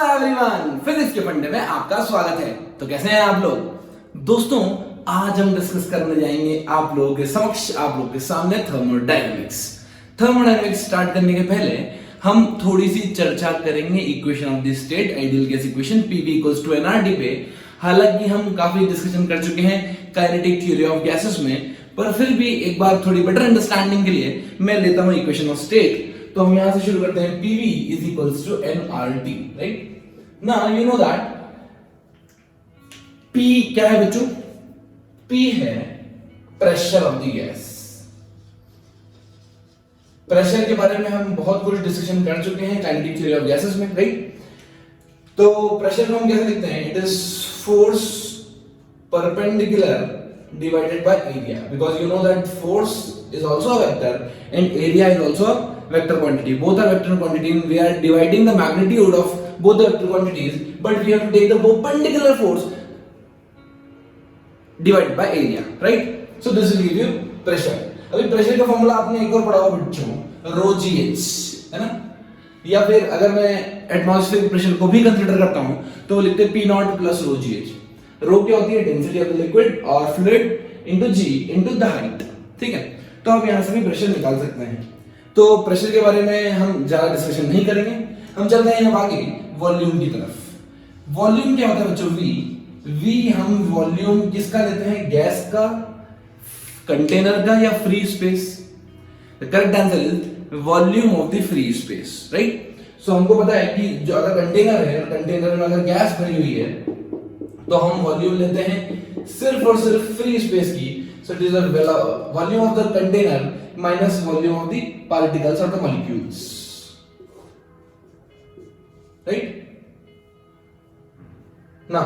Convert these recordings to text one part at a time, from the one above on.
Everyone, physics के फंडे में आपका स्वागत है। तो कैसे हैं आप लोग दोस्तों? आज हम डिस्कस करने जाएंगे आप लोगों के समक्ष, आप लोगों के सामने थर्मोडायनेमिक्स। थर्मोडायनेमिक्स स्टार्ट करने के पहले हम थोड़ी सी चर्चा करेंगे equation of the state, ideal gas equation PV equals to nRT पे। हालांकि हम काफी डिस्कशन कर चुके हैं काइनेटिक थ्योरी ऑफ गैसेस में, पर फिर भी एक बार थोड़ी बेटर अंडरस्टैंडिंग के लिए मैं लेता हूं इक्वेशन ऑफ स्टेट। तो हम यहां से शुरू करते हैं। PV is equals to nRT, right? Now you know that P क्या है बच्चों? P है pressure of the gas. Pressure के बारे में हम बहुत कुछ डिस्कशन कर चुके हैं काइनेटिक थ्योरी ऑफ गैसेस में, राइट? तो प्रेशर को हम कैसे लिखते हैं? It is force perpendicular divided by area, because you know that force is also a vector and area is also a vector quantity. Both are vector quantity and we are dividing the magnitude of both the vector quantities, but we have to take the perpendicular force divided by area, right? So this will give you pressure. अभी pressure का formula आपने एक और पढ़ा होगा बच्चों, rho gh, है ना? या फिर अगर मैं एटमॉस्फेरिक प्रेशर को भी कंसीडर करता हूं तो लिखते हैं P naught plus rho gh। Rho क्या होती है? डेंसिटी ऑफ द लिक्विड और fluid into g into the height, ठीक है? तो आप यहां से भी प्रेशर निकाल सकते हैं। तो प्रेशर के बारे में हम ज्यादा डिस्कशन नहीं करेंगे, हम चलते हैं आगे वॉल्यूम की तरफ। वॉल्यूम क्या होता है बच्चों? वी हम वॉल्यूम किसका लेते हैं? गैस का, कंटेनर का या free space? The correct answer is volume of the free space, right? So हमको पता है कि जो अगर कंटेनर है, कंटेनर में अगर गैस भरी हुई है तो हम वॉल्यूम लेते हैं सिर्फ और सिर्फ फ्री स्पेस की। So it is the volume of the container minus volume of the particles और द मॉलिक्यूल्स, राइट? ना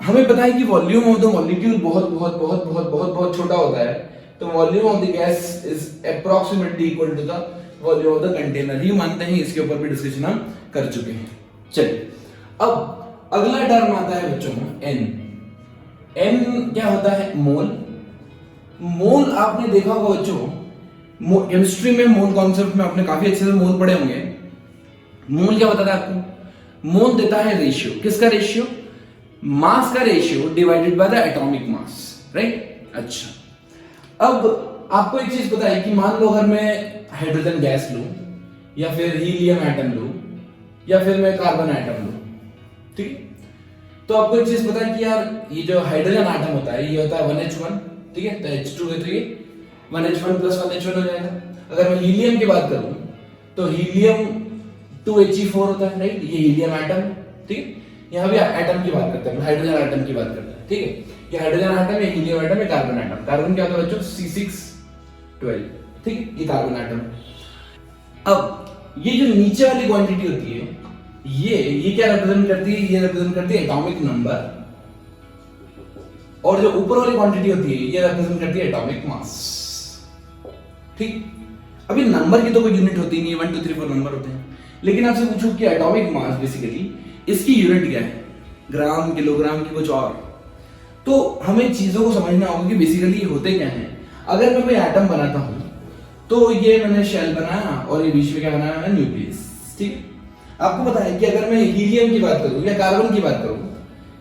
हमें पता है कि वॉल्यूम ऑफ द मॉलिक्यूल बहुत बहुत बहुत बहुत बहुत बहुत छोटा होता है, तो volume of the gas is approximately equal to the volume of the container. ये मानते हैं, इसके ऊपर भी डिस्कशन हम कर चुके हैं। चलिए, अब अगला टर्म आता है बच्चों N। N क्या होता है? मोल। मोल आपने देखा होगा बच्चों, केमिस्ट्री में मोल कॉन्सेप्ट में आपने काफी अच्छे से मोल पढ़े होंगे। मोल क्या बताता है आपको? मोल देता है रेशियो। किसका रेशियो? मास का ratio divided by the atomic mass, right? अच्छा, अब आपको एक चीज पता है कि मान लो अगर मैं हाइड्रोजन गैस लूं या फिर हीलियम एटम लूं या फिर मैं कार्बन एटम लूं, ठीक है? तो आपको एक चीज पता है कि यार ये जो हाइड्रोजन एटम होता है ये होता है 1H1, ठीक है? तो H2 है तो ये 1H1 प्लस 1H1 हो जाएगा। अगर मैं हीलियम की बात करूं तो हीलियम 2He4 होता है, राइट? ये हीलियम एटम, ठीक है? यहां भी एटम की बात करते हैं, हाइड्रोजन एटम की बात करते हैं, ठीक है? ये हाइड्रोजन एटम, ये हीलियम एटम, ये कार्बन एटम। कार्बन क्या होता है बच्चों? C612, ठीक है? ये कार्बन एटम। अब ये जो नीचे वाली क्वांटिटी होती है ये क्या रिप्रेजेंट करती है? ये रिप्रेजेंट करती है एटॉमिक नंबर, और जो ऊपर वाली क्वांटिटी होती है ये रिप्रेजेंट करती है एटॉमिक मास, ठीक? अभी नंबर की तो कोई यूनिट होती नहीं है, 1 2 3 4 नंबर होते हैं, लेकिन आपसे पूछूं कि एटॉमिक मास बेसिकली इसकी यूनिट क्या है? ग्राम, किलोग्राम की कुछ और? तो हमें चीजों को समझना होगा कि बेसिकली ये होते क्या है। अगर मैं कोई एटम बनाता हूं तो ये मैंने शेल बनाया और ये बीच में क्या बनाया है? न्यूक्लियस, ठीक? आपको पता है कि अगर मैं हीलियम की बात करूं या कार्बन की बात करूं,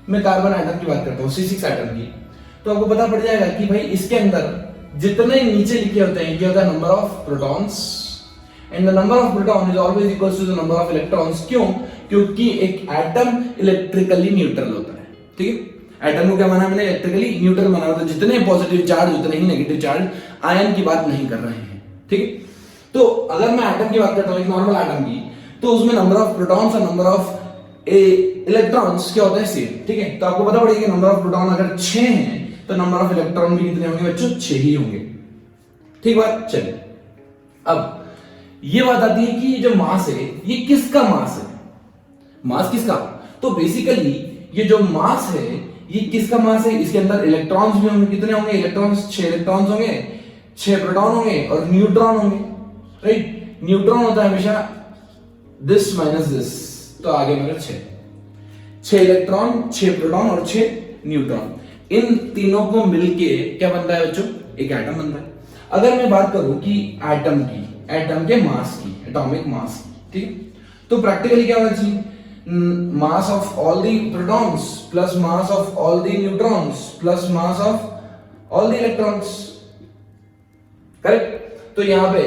मैं कार्बन एटम की बात करता हूं, C6 एटम की, तो आपको पता पड़ जाएगा कि भाई इसके अंदर जितने नीचे लिखे होते हैं ये होता है number of protons, and the number of proton is always equal to the number of electrons. क्यों? क्योंकि एक एटम इलेक्ट्रिकली न्यूट्रल होता है, ठीक है? एटम को क्या माना मैंने? इलेक्ट्रिकली न्यूट्रल माना होता है, जितने पॉजिटिव चार्ज उतने ही नेगेटिव चार्ज। आयन की बात नहीं कर रहे हैं, ठीक है? तो अगर मैं एटम की बात करता हूं, एक नॉर्मल एटम की, तो उसमें नंबर ऑफ प्रोटॉन्स और नंबर ऑफ इलेक्ट्रॉन्स क्या होता है? सेम, ठीक है? तो आपको पता पड़ेगा नंबर ऑफ प्रोटॉन अगर 6 हैं तो नंबर ऑफ इलेक्ट्रॉन भी कितने होंगे बच्चों? 6 ही होंगे, ठीक बात? चलिए, अब ये बात आती है कि जो मास है ये किसका मास है? मास किसका? तो बेसिकली ये जो मास है ये किसका मास है? इसके अंदर इलेक्ट्रॉन्स भी होंगे। कितने होंगे इलेक्ट्रॉन्स? 6 इलेक्ट्रॉन्स होंगे, 6 प्रोटॉन होंगे और न्यूट्रॉन होंगे, राइट? न्यूट्रॉन होता है हमेशा दिस माइनस दिस, तो आगे मेरा 6 इलेक्ट्रॉन, 6 प्रोटॉन और 6 न्यूट्रॉन। इन तीनों को मिलके क्या बनता है बच्चों? एक एटम बनता है। अगर मैं बात करूं कि एटम की, एटम के मास की, एटॉमिक मास की, ठीक है? तो प्रैक्टिकली क्या होना चाहिए, mass of all the protons plus mass of all the neutrons plus mass of all the electrons, correct. तो यहां पे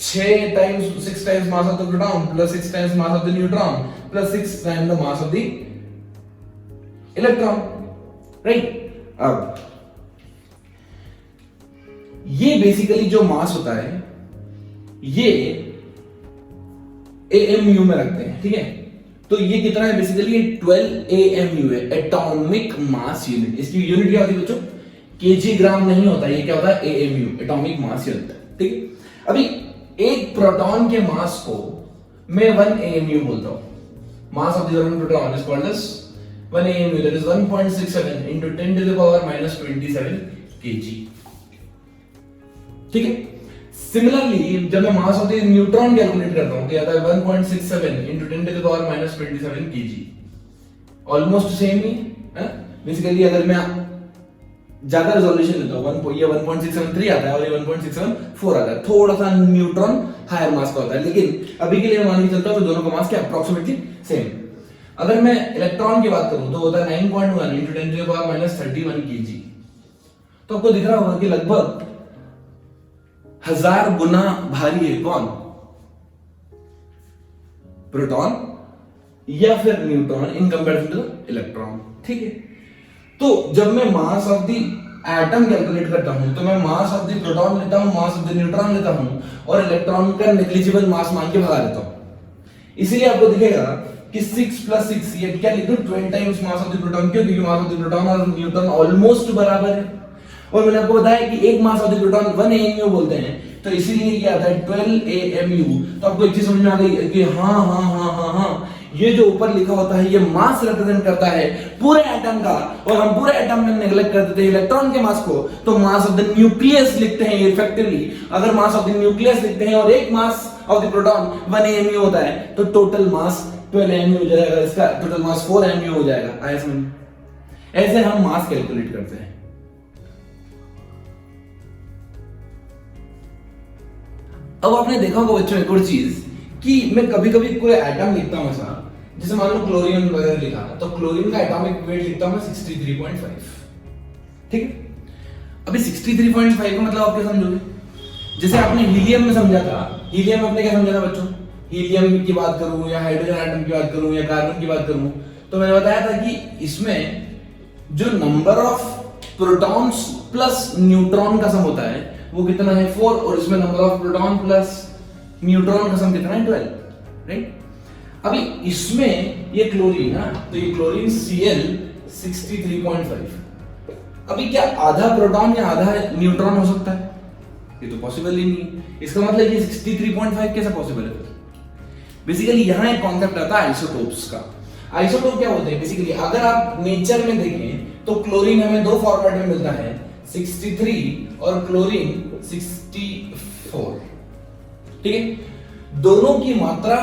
6 times mass of the proton plus 6 times mass of the neutron plus 6 times the mass of the electron, right. अब ये basically जो मास होता है ये AMU में रखते हैं, ठीक है। तो ये कितना है, बेसिकली 12 AMU है, एटॉमिक मास यूनिट। इसकी यूनिट क्या होती है बच्चों, केजी ग्राम नहीं होता, ये क्या होता है AMU, एटॉमिक मास यूनिट, ठीक है। अभी एक प्रोटॉन के मास को मैं 1 AMU बोलता हूं, mass of the proton is called as 1 AMU, that is 1.67 into 10 to the power minus 27 kg, ठीक है। सिमिलरली जब मैं मास ऑफ द न्यूट्रॉन कैलकुलेट करता हूं तो आता है 1.67 into 10 to the power minus 27 kg, almost same ही है। बेसिकली अगर मैं ज्यादा रेजोल्यूशन लेता हूं, ये 1.673 आता है और ये 1.674 आता है, थोड़ा सा न्यूट्रॉन हायर मास का होता है, लेकिन अभी के लिए मान के चलता हूं दोनों का मास क्या अप्रोक्सीमेटली सेम। अगर मैं इलेक्ट्रॉन की बात करूं तो होता है 9.1 into 10 to the power minus 31 kg। तो आपको दिख रहा होगा कि लगभग 1000 गुना भारी है कौन, प्रोटॉन या फिर neutron in comparison two electron, ठीक है। तो जब मैं मास ऑफ द एटम कैलकुलेट करता हूं तो मैं मास ऑफ द प्रोटॉन लेता हूं, मास ऑफ द न्यूट्रॉन लेता हूं और इलेक्ट्रॉन का नेग्लिजिबल मास मान के भगा देता हूं। इसीलिए आपको दिखेगा कि 6 + 6 ये क्या लिख दूं, 12 times mass of the proton, क्यों, क्योंकि मास ऑफ द प्रोटॉन और न्यूट्रॉन ऑलमोस्ट बराबर है। और मैंने आपको बताया कि एक मास ऑफ द प्रोटॉन 1 AMU बोलते हैं, तो इसीलिए ये आता है 12 AMU। तो आपको एक चीज समझ में आ गई कि हाँ, ये जो ऊपर लिखा होता है ये मास रिप्रेजेंट करता है पूरे एटम का, और हम पूरे एटम में नेग्लेक्ट कर देते हैं इलेक्ट्रॉन के मास को, तो मास ऑफ द न्यूक्लियस लिखते हैं इफेक्टिवली। अगर मास ऑफ द न्यूक्लियस लिखते हैं और एक मास ऑफ द प्रोटॉन 1 AMU होता है तो टोटल मास 12 AMU हो जाएगा, इसका टोटल मास 4 AMU हो जाएगा। आया समझ? ऐसे हम मास कैलकुलेट करते हैं। अब आपने देखा होगा बच्चों एक और चीज कि मैं कभी कभी कोई एटम लिखता हूं ऐसा, जैसे मान लो क्लोरीन वगैरह लिखा, तो क्लोरीन का एटॉमिक वेट लिखता हूं मैं 63.5, ठीक है। अभी 63.5 का मतलब आप क्या समझोगे, जैसे आपने हीलियम में समझा था, हीलियम में आपने क्या समझा था बच्चों, हीलियम की बात करूं या हाइड्रोजन एटम की बात करूं या कार्बन की बात करूं, तो मैंने बताया था कि इसमें जो number of protons plus neutron का सम होता है वो कितना है 4, और इसमें number of proton plus neutron का सम कितना है 12, राइट। अभी इसमें ये क्लोरीन है, तो ये क्लोरीन Cl 63.5। अभी क्या आधा प्रोटॉन या आधा न्यूट्रॉन हो सकता है, ये तो पॉसिबल ही नहीं। इसका मतलब ये 63.5 कैसे पॉसिबल है। बेसिकली यहां एक कॉन्सेप्ट आता है आइसोटोप्स का। आइसोटोप क्या होते हैं, बेसिकली अगर आप नेचर में देखें तो क्लोरीन हमें दो फॉर्मेट में मिलता है, 63 और क्लोरीन 64, ठीक है। दोनों की मात्रा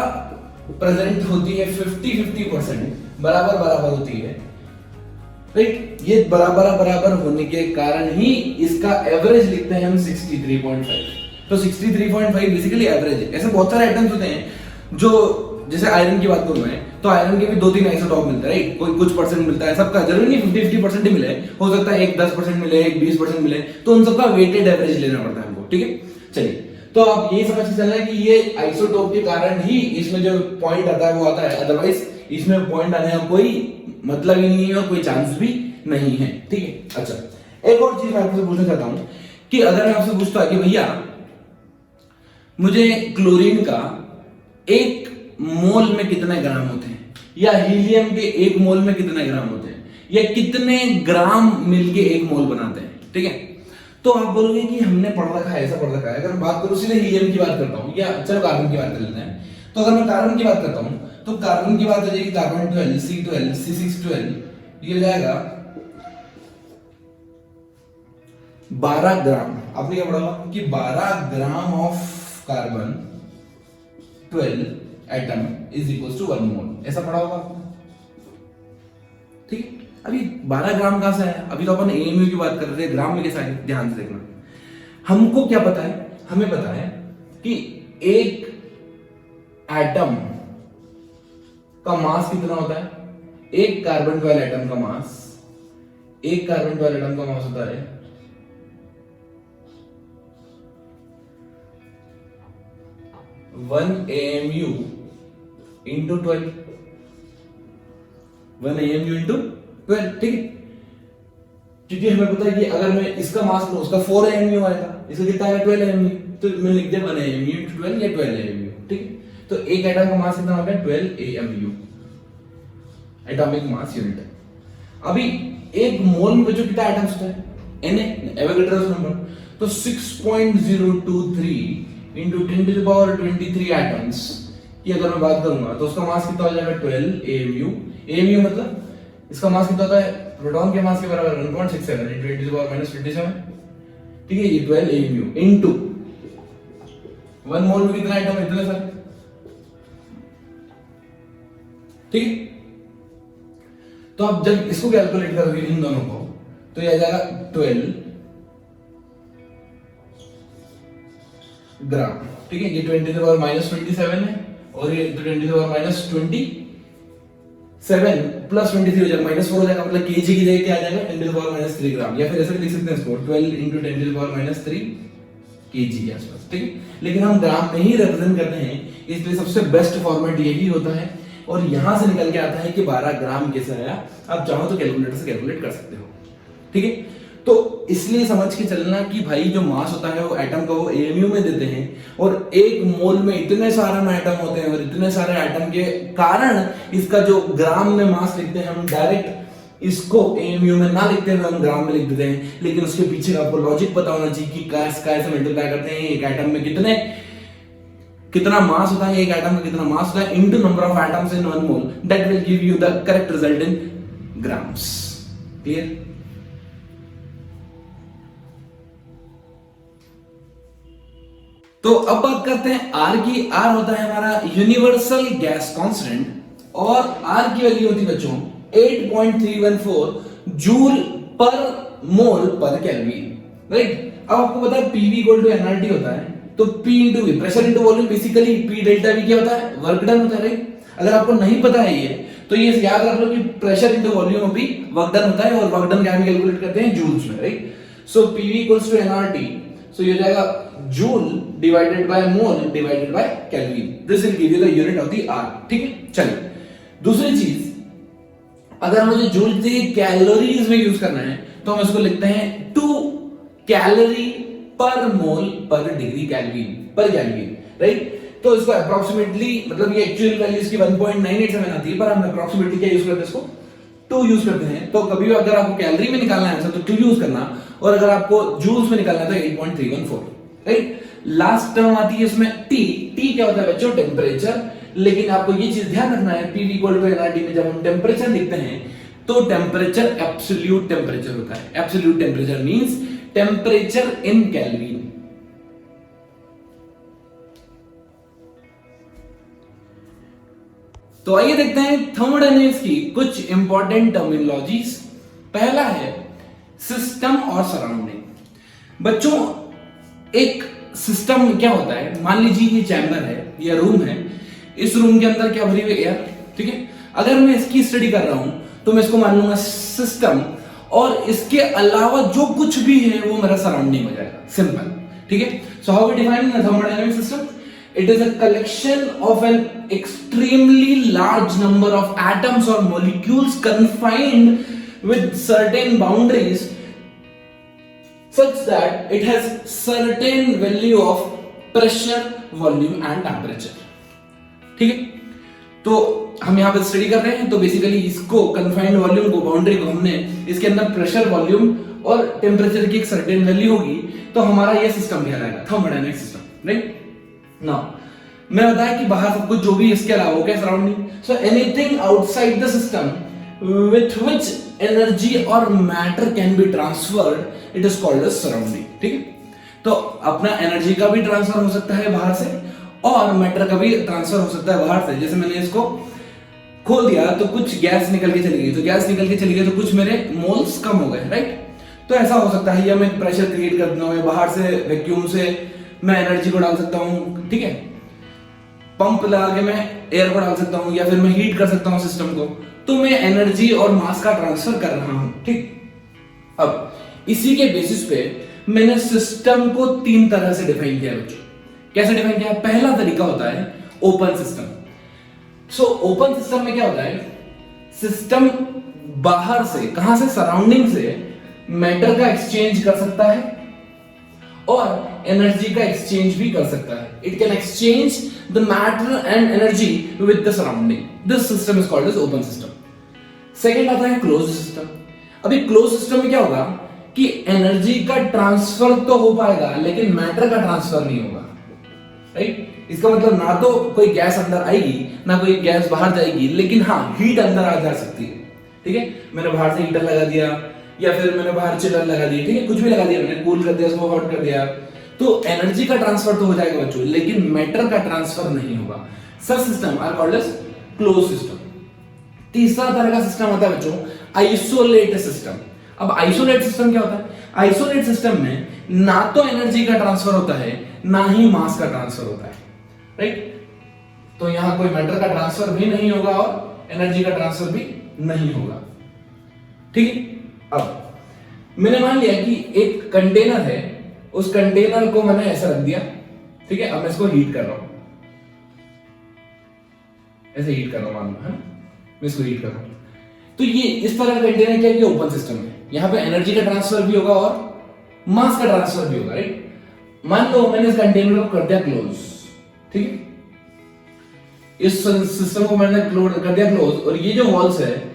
प्रेजेंट होती है 50-50% बराबर बराबर होती है, राइट। ये बराबर होने के कारण ही इसका एवरेज लिखते हैं हम 63.5। तो 63.5 बेसिकली एवरेज है। ऐसे बहुत सारे एटम्स होते हैं जो, जैसे आयरन की बात करूं मैं, तो आयरन के भी 2-3 आइसोटॉप मिलते हैं, राइट। कोई कुछ परसेंट मिलता है, सबका जरूरी नहीं 50-50% ही मिले, हो सकता है एक 10% मिले, एक 20% मिले, तो उन सबका वेटेड एवरेज लेना पड़ता है हमको, ठीक है। चलिए, तो आप ये समझ के चलना है कि ये आइसोटोप के कारण ही इसमें जो पॉइंट आता है वो आता है, अदरवाइज इसमें पॉइंट आने का कोई मतलब ही नहीं है और कोई चांस भी नहीं है, ठीक है। अच्छा, एक और चीज मैं आपसे पूछना चाहता हूं कि अगर मैं आपसे पूछता कि भैया मुझे क्लोरीन का 1 मोल में कितने ग्राम होते हैं, या हीलियम के 1 मोल में कितने ग्राम होते हैं, या कितने ग्राम मिलके 1 मोल बनाते हैं, ठीक है। तो आप बोलोगे कि हमने पढ़ रखा है, ऐसा पढ़ रखा है। अगर मैं बात करूं सीधे हीलियम की बात करता हूं, या चलो कार्बन की बात कर लेते हैं, तो अगर मैं कार्बन की बात करता हूं तो कार्बन की बात हो जाएगी कार्बन 12 C12 C612, ये हो जाएगा 12 ग्राम। आपने क्या पढ़ा कि 12 gram of carbon 12 atom is equal to 1 mole, ऐसा पढ़ा होगा आपने, ठीक है। अभी 12 ग्राम कहां से है, अभी तो अपन AMU की बात कर रहे थे, ग्राम में कैसा है, ध्यान से देखना। हमको क्या पता है, हमें पता है कि एक एटम का मास कितना होता है? एक कार्बन 12 एटम का मास, एक कार्बन 12 एटम का मास होता है 1 AMU इंटू 12, 1 AMU इंटू 12, ठीक है। क्योंकि हमें पता है कि अगर मैं इसका मास लूं उसका 4 AMU आएगा, इसका कितना आएगा 12 AMU, तो मैं लिख दिया 1 AMU इंटू 12 या 12 AMU, ठीक है। तो एक एटम का मास कितना हो गया? 12 AMU, एटॉमिक मास यूनिट। अभी एक मोल में बच्चों कितना एटम्स होता है? Na, Avogadro's number. तो 6.023 इंटू 10⁻23 एटम्स की अगर मैं बात करूंगा तो उसका मास कितना हो जाएगा? 12 AMU। AMU मतलब इसका मास कितना होता है? प्रोटॉन के मास के बराबर 1.67 इंटू 10⁻27, ठीक है। ये 12 AMU इंटू 1 मोल में कितना एटम है? इतने सारे, ठीक है। तो आप जब इसको कैलकुलेट करोगे इन दोनों को तो ये आ जाएगा 12 ग्राम, ठीक है। ये 10⁻27 है और ये 10⁻27 प्लस 23 हो जाएगा, -4 हो जाएगा, मतलब केजी की जगह क्या आ जाएगा? 10⁻³ ग्राम, या फिर ऐसे लिख सकते हैं इसको 12 इंटू 10⁻³ केजी के आसपास, ठीक है। लेकिन हम ग्राम में ही रिप्रेजेंट करते हैं, इसलिए सबसे बेस्ट फॉर्मेट यही होता है। और यहां से निकल के आता है कि 12 ग्राम कैसे आया। आप चाहो तो कैलकुलेटर से कैलकुलेट कर सकते हो, ठीक है। तो इसलिए समझ के चलना कि भाई जो मास होता है वो एटम का वो AMU में देते हैं, और एक मोल में इतने सारे एटम होते हैं, और इतने सारे एटम के कारण इसका जो ग्राम में मास लिखते हैं हम डायरेक्ट इसको AMU में ना लिखते हुए हम ग्राम में लिख देते हैं। लेकिन उसके पीछे का आपको लॉजिक पता होना चाहिए कि कैसे मल्टीप्लाई करते हैं, एक एटम में कितना मास होता है, एक एटम का कितना मास होता है into number of atoms in 1 mole, that will give you the correct result in grams. Clear? तो अब बात करते हैं R की। R होता है हमारा यूनिवर्सल गैस कांस्टेंट, और R की वैल्यू होती है बच्चों 8.314 जूल पर मोल पर केल्विन, राइट। अब आपको पता है PV इक्वल टू nRT होता है, तो P into V, pressure into volume, basically P delta V क्या होता है? वर्क डन होता है, राइट। अगर आपको नहीं पता है ये तो ये याद रख लो कि प्रेशर इंटू वॉल्यूम भी वर्क डन होता है, और वर्क डन क्या कैलकुलेट करते हैं? जूल्स में, right. So PV equals to nRT, so ये हो जाएगा joule divided by mole divided by kelvin. This will give you the unit of the R, ठीक है। चलिए दूसरी चीज, अगर मुझे जूल की जगह कैलोरीज में यूज करना है तो हम इसको लिखते हैं 2 कैलोरी पर मोल पर डिग्री केल्विन, पर केल्विन, राइट। तो इसको अप्रोक्सीमेटली, मतलब ये एक्चुअल वैल्यू इसकी 1.987 आती है, पर हम अप्रोक्सीमेटली क्या यूज करते हैं? इसको 2 यूज करते हैं। तो कभी भी अगर आपको कैलोरी में निकालना है आंसर तो 2 यूज करना, और अगर आपको जूल्स में निकालना है तो 8.314, राइट। लास्ट टर्म आती है इसमें T क्या होता है बच्चों? टेम्परेचर। लेकिन आपको ये चीज ध्यान रखना है, PV इक्वल टू nRT में जब हम टेम्परेचर लिखते हैं तो टेम्परेचर एब्सोल्यूट टेम्परेचर होता है। Absolute temperature means temperature in kelvin. तो आइए देखते हैं थर्मोडायनेमिक्स की कुछ इंपॉर्टेंट टर्मिनोलॉजीज। पहला है सिस्टम और सराउंडिंग। बच्चों एक सिस्टम क्या होता है? मान लीजिए ये चैम्बर है या रूम है, इस रूम के अंदर क्या भरी हुई एयर, ठीक है। अगर मैं इसकी स्टडी कर रहा हूं तो मैं इसको मान लूंगा सिस्टम, और इसके अलावा जो कुछ भी है वो मेरा सराउंडिंग हो जाएगा, सिंपल, ठीक है। So how we define the thermodynamic system? It is a collection of an extremely large number of atoms or molecules confined with certain boundaries such that it has certain value of pressure, volume and temperature. ठीक है, तो हम यहाँ पे study कर रहे हैं, तो बेसिकली इसको कन्फाइंड वॉल्यूम को, बाउंड्री को हमने इसके अंदर प्रेशर, वॉल्यूम और टेम्परेचर की एक सर्टेन वैल्यू होगी, तो हमारा ये सिस्टम कहलाएगा थर्मोडायनामिक सिस्टम, राइट। नाउ मैं बताया कि बाहर सब कुछ जो भी इसके अलावा हो गया surrounding, so anything outside the system with which energy और matter can be transferred it is called as surrounding, ठीक है। तो अपना एनर्जी का भी ट्रांसफर हो सकता है बाहर से और मैटर का भी ट्रांसफर हो सकता है बाहर से। जैसे मैंने इसको खोल दिया तो कुछ गैस निकल के चली गई, तो गैस निकल के चली गई तो कुछ मेरे मोल्स कम हो गए, राइट। तो ऐसा हो सकता है, या मैं प्रेशर क्रिएट कर देता हूं, बाहर से वैक्यूम से मैं एनर्जी को डाल सकता हूं, ठीक है। पंप लगा के मैं एयर को डाल सकता हूं या फिर मैं हीट कर सकता हूं सिस्टम को, तो मैं एनर्जी और मास का ट्रांसफर कर रहा हूं। ठीक, अब इसी के बेसिस पे मैंने सिस्टम को 3 तरह से डिफाइन किया बच्चों। कैसे डिफाइन किया? पहला तरीका होता है open system. So open system में क्या होता है, सिस्टम बाहर से, कहां से, सराउंडिंग से मैटर का एक्सचेंज कर सकता है और एनर्जी का एक्सचेंज भी कर सकता है। It can exchange the matter and energy with the surrounding. This system is called as open system. Second आता है क्लोज सिस्टम। अभी क्लोज सिस्टम में क्या होगा कि एनर्जी का ट्रांसफर तो हो पाएगा लेकिन मैटर का ट्रांसफर नहीं होगा। राइट, इसका मतलब ना तो कोई गैस अंदर आएगी ना कोई गैस बाहर जाएगी, लेकिन हाँ हीट अंदर आ जा सकती है। ठीक है, मैंने बाहर से हीटर लगा दिया या फिर मैंने बाहर चिलर लगा दिया, ठीक है, कुछ भी लगा दिया, मैंने कूल कर दिया, उसको हॉट कर दिया, तो एनर्जी का ट्रांसफर तो हो जाएगा बच्चों, लेकिन मैटर का ट्रांसफर नहीं होगा। Such system are called as close system. तीसरा तरह का सिस्टम होता है बच्चों आइसोलेट सिस्टम। अब आइसोलेट सिस्टम क्या होता है? आइसोलेट सिस्टम में ना तो एनर्जी का ट्रांसफर होता है ना ही मास का ट्रांसफर होता है। राइट, तो यहां कोई मैटर का ट्रांसफर भी नहीं होगा और एनर्जी का ट्रांसफर भी नहीं होगा। ठीक है, अब मैंने मान लिया कि एक कंटेनर है, उस कंटेनर को मैंने ऐसा रख दिया। ठीक है, अब मैं इसको हीट कर रहा हूं, ऐसे हीट कर रहा हूं, मान लो, है ना, मैं इसको हीट कर रहा हूं। तो ये इस तरह का कंटेनर क्या है? ओपन सिस्टम है। यहां पे एनर्जी का ट्रांसफर भी होगा और मास का ट्रांसफर भी होगा। राइट, मान लो मैंने इस कंटेनर को कर दिया क्लोज। ठीक है, इस सिस्टम को मैंने कर दिया क्लोज और ये जो वॉल्स है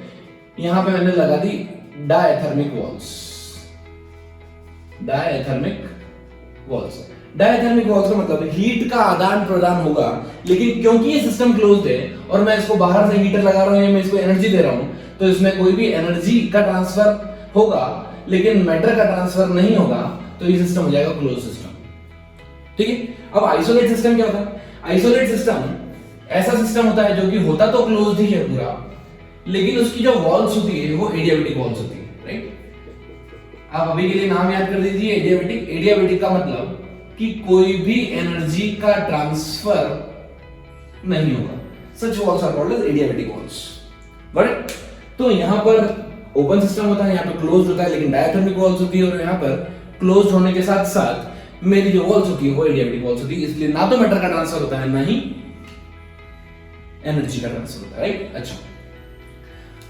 यहां पे मैंने लगा दी डायथर्मिक वॉल्स। डायथर्मिक वॉल्स का मतलब हीट का आदान प्रदान होगा, लेकिन क्योंकि ये सिस्टम क्लोज्ड है और मैं इसको बाहर से हीटर लगा रहा हूं या मैं इसको एनर्जी दे रहा हूं, तो इसमें कोई भी एनर्जी का ट्रांसफर होगा लेकिन मैटर का ट्रांसफर नहीं होगा, तो ये सिस्टम हो जाएगा क्लोज सिस्टम। ठीक है, अब आइसोलेट सिस्टम क्या होता है? आइसोलेट सिस्टम ऐसा सिस्टम होता है जो कि होता तो क्लोज्ड ही है पूरा, लेकिन उसकी जो वॉल्स होती है वो एडियाबेटिक वॉल्स होती है। राइट, आप अभी के लिए नाम याद कर दीजिए एडियाबेटिक। एडियाबेटिक का मतलब कि कोई भी एनर्जी का ट्रांसफर नहीं होगा। Such walls are called as adiabatic walls. But तो यहां पर ओपन सिस्टम होता है, यहां पे क्लोज्ड होता है, लेकिन डायथर्मिक वॉल्स होती है और यहां पर क्लोज्ड होने के साथ साथ मेरी जो वॉल्स होती है वो एडियाबेटिक वॉल्स होती है, इसलिए ना तो मैटर का ट्रांसफर होता है ना ही एनर्जी का ट्रांसफर होता है। राइट, अच्छा,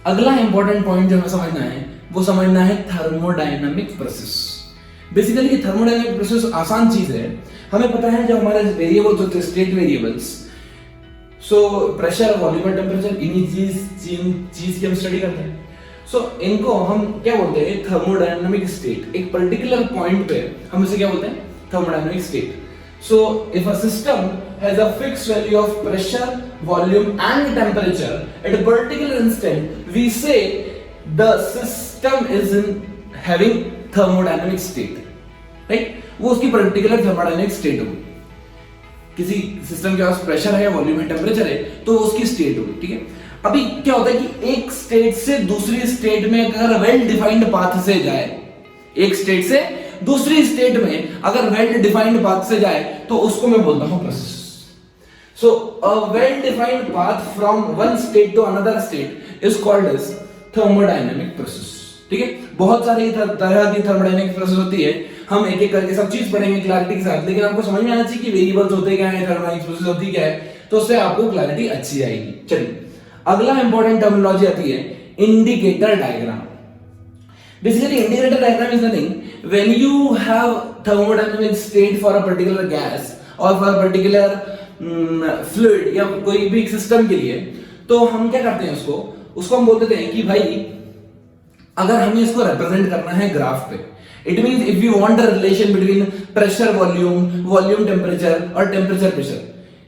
अगला इंपॉर्टेंट पॉइंट जो हमें समझना है वो समझना है thermodynamic process. Basically thermodynamic process आसान चीज है। हमें पता है जो हमारे वेरिएबल्स होते हैं, state variables, so pressure, volume और टेम्परेचर, इन्हीं चीज की हम स्टडी करते हैं। सो इनको हम क्या बोलते हैं? Thermodynamic state. एक पर्टिकुलर पॉइंट पे हम इसे क्या बोलते हैं? Thermodynamic state. So if a system has a fixed value of pressure, volume and temperature at a particular instant, we say the system is in having thermodynamic state. Right? वो उसकी particular thermodynamic state होगी। किसी system के पास pressure है, volume है, temperature है, तो उसकी स्टेट होगी। ठीक है, अभी क्या होता है कि एक स्टेट से दूसरी स्टेट में अगर वेल डिफाइंड पाथ से जाए, एक स्टेट से दूसरी स्टेट में अगर वेल डिफाइंड पाथ से जाए तो उसको मैं बोलता हूं process. So a well defined path from one state to another state is called as thermodynamic process. ठीक है, बहुत सारी तरह की थर्मोडायनामिक प्रोसेस होती है, हम एक एक करके सब चीज पढ़ेंगे क्लैरिटी के साथ, लेकिन आपको समझ में आना चाहिए कि वेरिएबल्स होते क्या है, थर्मोडायनामिक प्रोसेस होती क्या है, तो उससे आपको क्लैरिटी अच्छी आएगी। चलिए, अगला इंपॉर्टेंट टर्मिनोलॉजी आती है indicator diagram. Basically, indicator diagram is nothing. When you have thermodynamic state for a particular gas or for a particular fluid या कोई भी सिस्टम के लिए, तो हम क्या करते हैं उसको हम बोल देते हैं कि भाई अगर हमें इसको रिप्रेजेंट करना है ग्राफ पे, it means if you want the relation between pressure volume temperature और टेम्परेचर प्रेशर।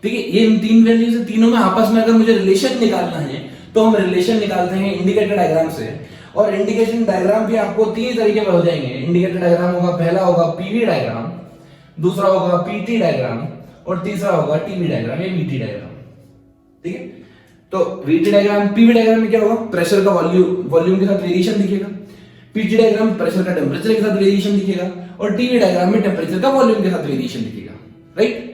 ठीक है, ये इन तीन वैल्यू से तीनों में आपस में अगर मुझे रिलेशन निकालना है तो हम रिलेशन निकालते हैं इंडिकेटर डायग्राम से। और इंडिकेशन डायग्राम भी आपको तीन तरीके में हो जाएंगे। इंडिकेटर डायग्राम होगा, पहला होगा पीवी डायग्राम, दूसरा होगा पीटी डायग्राम और तीसरा होगा टीवी डायग्राम या वीटी डायग्राम। ठीक है, तो वीटी डायग्राम, पीवी डायग्राम में क्या होगा? प्रेशर का वॉल्यूम के साथ वेरिएशन दिखेगा, पीटी डायग्राम प्रेशर का टेम्परेचर के साथ वेरिएशन दिखेगा और टीवी डायग्राम में टेम्परेचर का वॉल्यूम के साथ वेरिएशन दिखेगा। Right,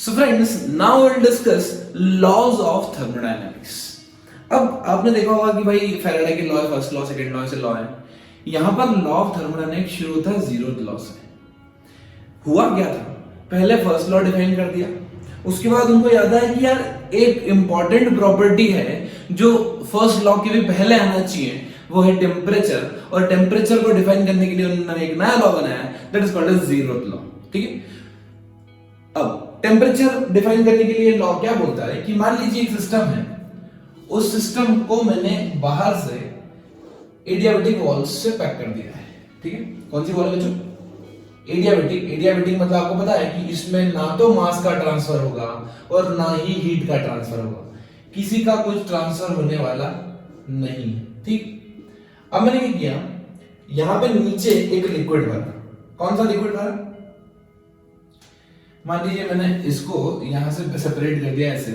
so friends, now will discuss laws of thermodynamics. अब आपने देखा होगा कि भाई फैराडे के लॉ है, फर्स्ट लॉ, सेकंड लॉ से लॉ है। यहां पर लॉ ऑफ थर्मोडायनामिक्स शुरू होता है जीरोथ लॉ से। हुआ क्या था, पहले फर्स्ट लॉ डिफाइन कर दिया, उसके बाद उनको याद आया कि यार एक इंपॉर्टेंट प्रॉपर्टी है जो फर्स्ट लॉ के भी पहले आना चाहिए, वो है टेम्परेचर। और टेम्परेचर को डिफाइन करने के लिए उन्होंने एक नया लॉ बनाया, that is called as zeroth law. ठीक है, अब टेम्परेचर डिफाइन करने के लिए लॉ क्या बोलता है कि मान लीजिए एक सिस्टम है, उस सिस्टम को मैंने बाहर से एडियाबेटिक वॉल्स से पैक कर दिया है। ठीक है, कौन सी वॉल है बच्चों? एडियाबेटिक मतलब आपको पता है कि इसमें ना तो मास का ट्रांसफर होगा और ना ही हीट का ट्रांसफर होगा, किसी का कुछ ट्रांसफर होने वाला नहीं है। ठीक, अब मैंने क्या किया, यहां पे नीचे एक लिक्विड भरा। कौन सा लिक्विड भरा? मान लीजिए मैंने इसको यहां से सेपरेट कर दिया ऐसे,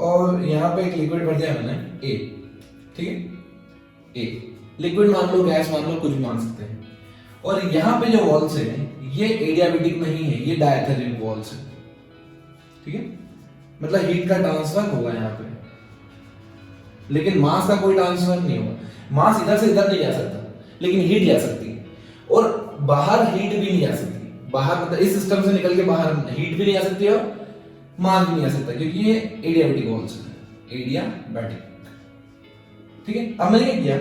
और यहां पे एक लिक्विड भर दिया मैंने ए। ठीक है, ए लिक्विड मान लो, गैस मान लो, कुछ भी मान सकते हैं। और यहां पे जो वॉल्स है ये एडियाबेटिक नहीं है, ये डायथेरिक वॉल्स है। ठीक है, मतलब हीट का ट्रांसफर होगा यहां पे, लेकिन मास का कोई ट्रांसफर नहीं होगा। मास इधर से इधर नहीं जा सकता, लेकिन हीट जा सकती है। और बाहर हीट भी नहीं जा सकती, बाहर मतलब इस सिस्टम से निकल के बाहर हीट भी नहीं आ सकती और मास भी नहीं आ सकता, क्योंकि ये एडियाबेटिक वॉल्स है, एडियाबेटिक। ठीक है, अब मैंने क्या किया,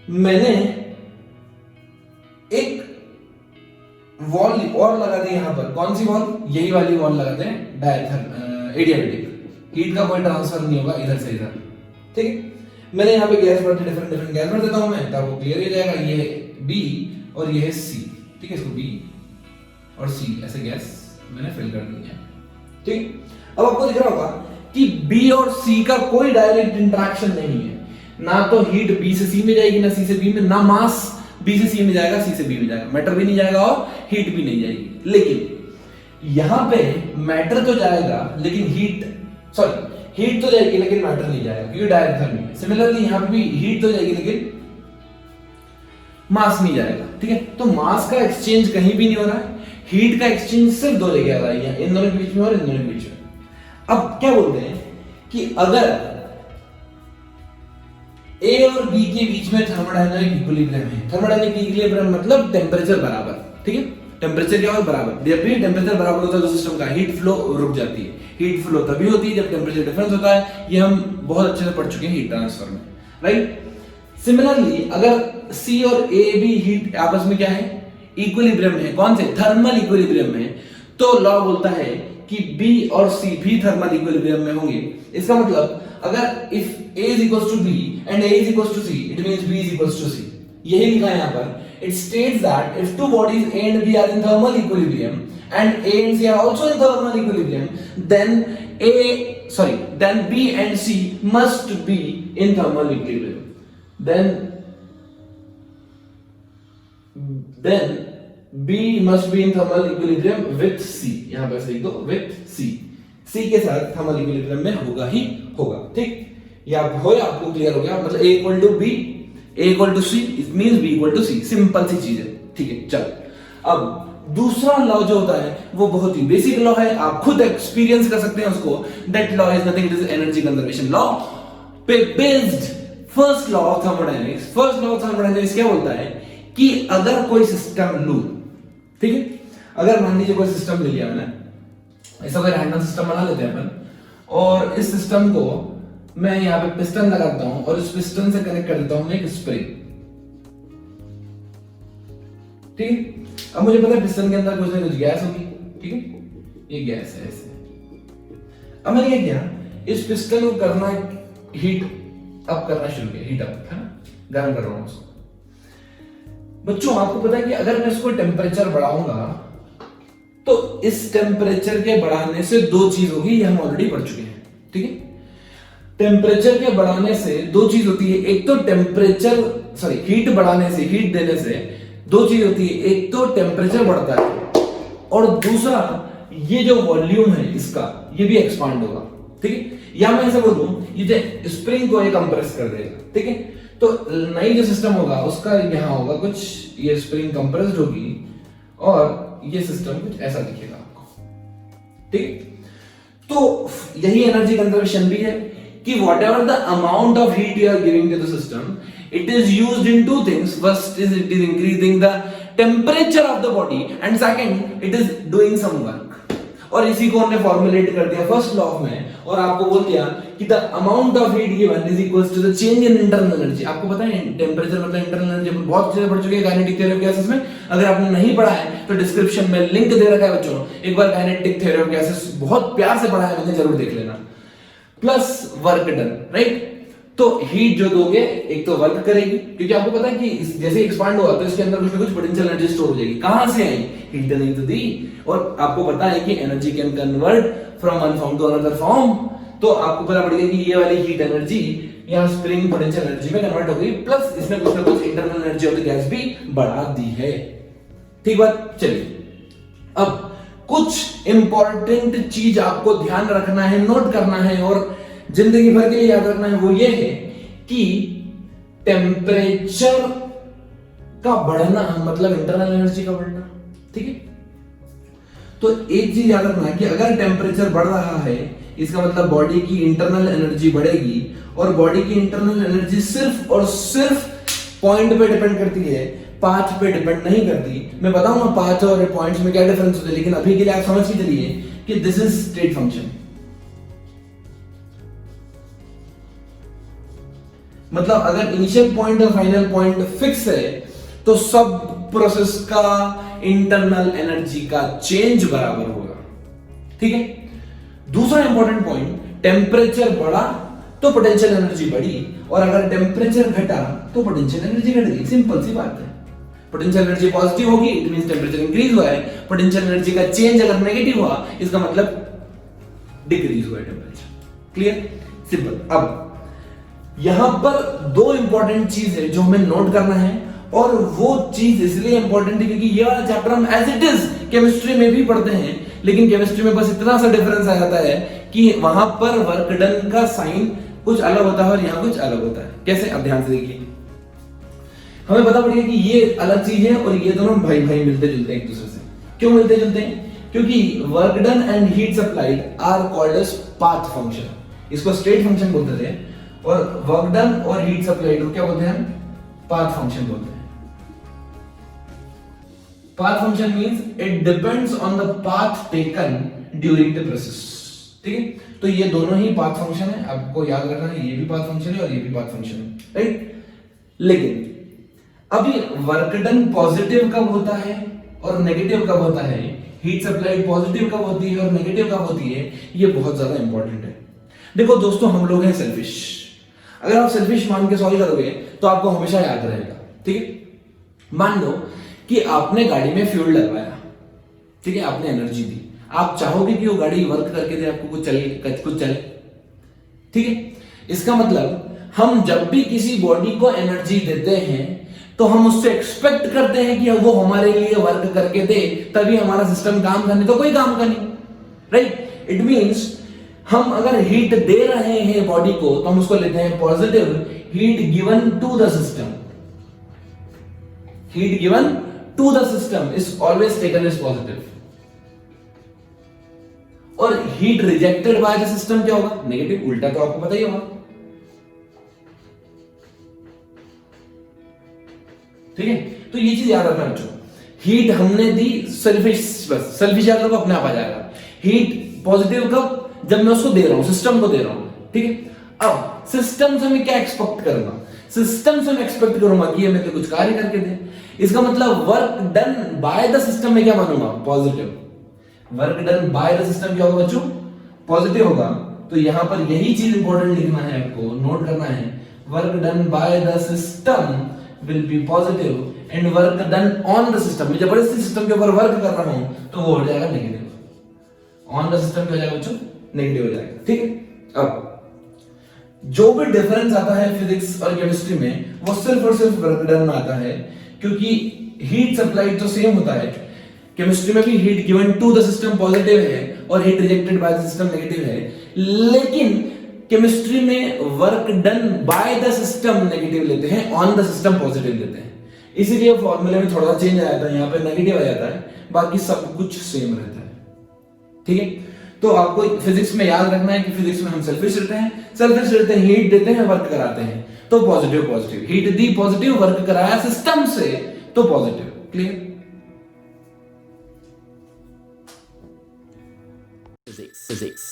मैंने एक वॉल और लगा दी यहां पर। कौन सी वॉल? यही वाली वॉल लगाते हैं, एडियाबेटिक। हीट का कोई ट्रांसफर नहीं होगा इधर से इधर। ठीक है, मैंने यहाँ पे गैस भरते, डिफरेंट गैस भर देता हूं मैं, तब वो क्लियर हो जाएगा। ये है बी और ये है सी। ठीक है, इसको बी और सी ऐसे गैस मैंने फिल कर दी है। ठीक, अब आपको दिख रहा होगा कि बी और सी का कोई डायरेक्ट इंटरेक्शन नहीं है, ना तो हीट बी से सी में जाएगी, ना सी से बी में, ना मास बी से सी में जाएगा, सी से बी में जाएगा, मैटर भी नहीं जाएगा और हीट भी नहीं जाएगी। लेकिन यहां पे मैटर तो जाएगा, लेकिन हीट तो जाएगी लेकिन मैटर नहीं जाएगा, क्योंकि डायरेक्ट थर्मी है। सिमिलरली यहां पे भी हीट तो जाएगी लेकिन मास नहीं जाएगा। ठीक है, तो मास का एक्सचेंज कहीं भी नहीं हो रहा है, हीट का एक्सचेंज सिर्फ दो जगह हो रहा है, इन दोनों के बीच में और इन दोनों के बीच में। अब क्या बोलते हैं कि अगर ए और बी के बीच में थर्मोडायनामिक इक्विलिब्रियम है। थर्मोडायनामिक इक्विलिब्रियम मतलब टेम्परेचर बराबर। ठीक है, टेम्परेचर क्या हो बराबर, जब भी टेम्परेचर बराबर होता है तो सिस्टम का हीट फ्लो रुक जाती है। हीट फ्लो तभी होती है जब टेम्परेचर डिफरेंस होता है, ये हम बहुत अच्छे से पढ़ चुके हैं हीट ट्रांसफर में, राइट। सिमिलरली अगर सी और ए बी हीट आपस में क्या है, इक्विलिब्रियम है, कौन से, थर्मल इक्विलिब्रियम में, तो लॉ बोलता है कि बी और सी भी थर्मल इक्विलिब्रियम में होंगे। इसका मतलब अगर if A is equals to B and A is equals to C, it means B is equals to C. यही लिखा है यहाँ पर. It states that if two bodies A and B are in thermal equilibrium and A and C are also in thermal equilibrium, then B and C must be in thermal equilibrium. Then B must be in thermal equilibrium with C. यहाँ पर लिख दो with C. C के साथ thermal equilibrium में होगा ही होगा. ठीक, या आपको क्लियर हो गया, मतलब A equal to B, A equal to C, it means B equal to C. Simple सी चीज है. ठीक है, चलो अब दूसरा लॉ जो होता है वो बहुत ही बेसिक लॉ है, आप खुद एक्सपीरियंस कर सकते हैं उसको. That law is nothing, it is energy conservation law पे based first law of thermodynamics. First law of thermodynamics क्या बोलता है कि अगर कोई सिस्टम लूं, ठीक है, अगर मान लीजिए कोई सिस्टम ले लिया मैंने, ऐसा कोई रैंडम सिस्टम बना लेते हैं अपन, और इस सिस्टम को मैं यहाँ पे पिस्टन लगाता हूं और इस पिस्टन से कनेक्ट कर देता हूं मैं एक स्प्रिंग. ठीक है, अब मुझे पता है पिस्टन के अंदर कुछ ना कुछ गैस होगी. ठीक है, ये गैस है ऐसे. अब मैंने क्या किया, इस पिस्टन को करना हीट अप करना शुरू किया. हीट अप है ना, गर्म कर रहा हूं उसको. बच्चों आपको पता है कि अगर मैं इसको टेम्परेचर बढ़ाऊंगा तो इस टेम्परेचर के बढ़ाने से दो चीज होगी, ये हम ऑलरेडी पढ़ चुके हैं. ठीक है, टेम्परेचर के बढ़ाने से दो चीज होती है. एक तो हीट बढ़ाने से, हीट देने से दो चीज होती है. एक तो टेम्परेचर बढ़ता है और दूसरा ये जो वॉल्यूम है इसका, ये भी एक्सपांड होगा. ठीक है, या मैं ऐसे बोलूं, ये स्प्रिंग को ये कंप्रेस कर देगा. ठीक है, तो नई जो सिस्टम होगा उसका यहां होगा कुछ, ये स्प्रिंग कंप्रेस्ड होगी और ये सिस्टम कुछ ऐसा दिखेगा आपको। ठीक, तो यही एनर्जी कंजर्वेशन भी है कि whatever the amount of heat you are giving to the system, it is used in two things. First is it is increasing the temperature of the body and second it is doing some work. और इसी को हमने formulate कर दिया first law में, और आपको बोल दिया कि the amount of heat given is equals to the change in internal energy. आपको पता है टेम्परेचर मतलब इंटरनल एनर्जी, बहुत चीजें पढ़ चुके हैं काइनेटिक थ्योरी ऑफ गैसेस में। अगर आपने नहीं पढ़ा है तो डिस्क्रिप्शन में लिंक दे रखा है बच्चों, एक बार काइनेटिक थ्योरी ऑफ गैसेस बहुत प्यार से पढ़ा है मैंने, जरूर देख लेना। Plus work done, right. तो हीट जो दोगे एक तो वर्क करेगी, क्योंकि आपको पता है कि जैसे एक्सपांड हुआ तो इसके अंदर कुछ ना कुछ पोटेंशियल एनर्जी स्टोर हो जाएगी। कहां से आई? Heat done into the. और आपको पता है कि energy can convert from one form to another form. तो आपको पता पड़ेगा कि ये वाली हीट एनर्जी यहां स्प्रिंग पोटेंशियल एनर्जी में कन्वर्ट हो गई, प्लस इसने कुछ ना कुछ internal energy of the gas भी बढ़ा दी है। ठीक बात। चलिए अब कुछ इंपॉर्टेंट चीज आपको ध्यान रखना है, नोट करना है और जिंदगी भर के लिए याद रखना है। वो ये है कि टेम्परेचर का बढ़ना मतलब इंटरनल एनर्जी का बढ़ना। ठीक है, तो एक चीज याद रखना है कि अगर टेम्परेचर बढ़ रहा है इसका मतलब बॉडी की इंटरनल एनर्जी बढ़ेगी, और बॉडी की इंटरनल एनर्जी सिर्फ और सिर्फ पॉइंट पे डिपेंड करती है, पाथ पे डिपेंड नहीं करती। मैं बताऊंगा पाथ और पॉइंट्स में क्या डिफरेंस होता है, लेकिन अभी के लिए आप समझ के चलिए कि दिस इज स्टेट फंक्शन। मतलब अगर इनिशियल पॉइंट और फाइनल पॉइंट फिक्स है तो सब प्रोसेस का इंटरनल एनर्जी का चेंज बराबर होगा। ठीक है। दूसरा इंपॉर्टेंट पॉइंट, टेम्परेचर बढ़ा तो पोटेंशियल एनर्जी बढ़ी, और अगर टेम्परेचर घटा तो पोटेंशियल एनर्जी घट गई। सिंपल सी बात है। पोटेंशियल एनर्जी पॉजिटिव होगी इट मींस टेम्परेचर इंक्रीज हुआ है, पोटेंशियल एनर्जी का चेंज अगर नेगेटिव हुआ इसका मतलब डिक्रीज हुआ है टेम्परेचर। Clear, simple. अब यहां पर दो इंपॉर्टेंट चीज है जो हमें नोट करना है, और वो चीज इसलिए इंपॉर्टेंट है क्योंकि ये वाला चैप्टर हम एज इट इज केमिस्ट्री में भी पढ़ते हैं, लेकिन केमिस्ट्री में बस इतना सा डिफरेंस आ जाता है कि वहां पर वर्क डन का साइन कुछ अलग होता है और यहां कुछ अलग होता है। कैसे? अब ध्यान से देखिए, हमें पता पड़ेगा कि ये अलग चीज है और ये दोनों भाई भाई मिलते जुलते हैं एक दूसरे से। क्यों मिलते जुलते हैं? क्योंकि work done and heat supplied are called as path function. इसको स्टेट फंक्शन बोलते थे, और वर्क डन और हीट सप्लाइड को क्या बोलते हैं? पाथ फंक्शन बोलते हैं। Path function means it depends on the path taken during the process. ठीक है, तो ये दोनों ही पाथ फंक्शन है, आपको याद रखना है। ये भी पाथ फंक्शन है और ये भी पाथ फंक्शन है, राइट। लेकिन अभी वर्क डन पॉजिटिव कब होता है और नेगेटिव कब होता है, हीट सप्लाइड पॉजिटिव कब होती है और नेगेटिव कब होती है, ये बहुत ज्यादा इंपॉर्टेंट है। देखो दोस्तों, हम लोग हैं सेल्फिश। अगर आप सेल्फिश मान के सॉल्व करोगे तो आपको हमेशा याद रहेगा। ठीक है, मान लो कि आपने गाड़ी में फ्यूल डलवाया, ठीक है, आपने एनर्जी दी, आप चाहोगे कि वो गाड़ी वर्क करके दे आपको, कुछ चले। ठीक है, इसका मतलब हम जब भी किसी बॉडी को एनर्जी देते हैं तो हम उससे एक्सपेक्ट करते हैं कि वो हमारे लिए वर्क करके दे, तभी हमारा सिस्टम काम करने, तो कोई काम का नहीं, राइट। इट मींस हम अगर हीट दे रहे हैं बॉडी को तो हम उसको लेते हैं positive. Heat given to the system, heat given to the system is always taken as positive, और heat rejected by the system क्या होगा? नेगेटिव। उल्टा तो आपको पता ही होगा। ठीक है, तो ये चीज याद रखना बच्चों। हीट हमने दी सेल्फिश, बस सेल्फिश याद रखो, अपने आप आ जाएगा। हीट पॉजिटिव कब? जब मैं उसको दे रहा हूं, सिस्टम को दे रहा हूं। ठीक है, अब सिस्टम से मैं क्या एक्सपेक्ट करूंगा? सिस्टम से मैं एक्सपेक्ट करूंगा कि ये मेरे कुछ कार्य करके दे। इसका मतलब work done by the system में क्या मानूंगा? Positive. Work done by the system क्या होगा बच्चों? पॉजिटिव होगा। तो यहां पर यही चीज इंपॉर्टेंट लिखना है, आपको नोट करना है। Work done by the system will be positive and work done on the system। मैं जबरदस्ती सिस्टम के ऊपर वर्क कर रहा हूं तो वो हो जाएगा नेगेटिव। ऑन द सिस्टम क्या हो जाएगा बच्चों? नेगेटिव हो जाएगा। ठीक है, अब जो भी डिफरेंस आता है फिजिक्स और केमिस्ट्री में वो सिर्फ और सिर्फ वर्क डन में आता है, क्योंकि हीट सप्लाइड तो सेम होता है। केमिस्ट्री में भी heat given to the system positive है और heat rejected by the system negative है, लेकिन केमिस्ट्री में work done by the system negative लेते हैं, ऑन द सिस्टम पॉजिटिव लेते हैं। इसीलिए फॉर्मूले में थोड़ा सा चेंज आया था, यहाँ पे नेगेटिव आ जाता है, बाकी सब कुछ सेम रहता है। ठीक है, तो आपको फिजिक्स में याद रखना है कि फिजिक्स में हम सेल्फिश रहते हैं, हीट देते हैं, वर्क कराते हैं, तो positive, heat the positive, work कराया सिस्टम से, तो पॉजिटिव। क्लियर? Physics.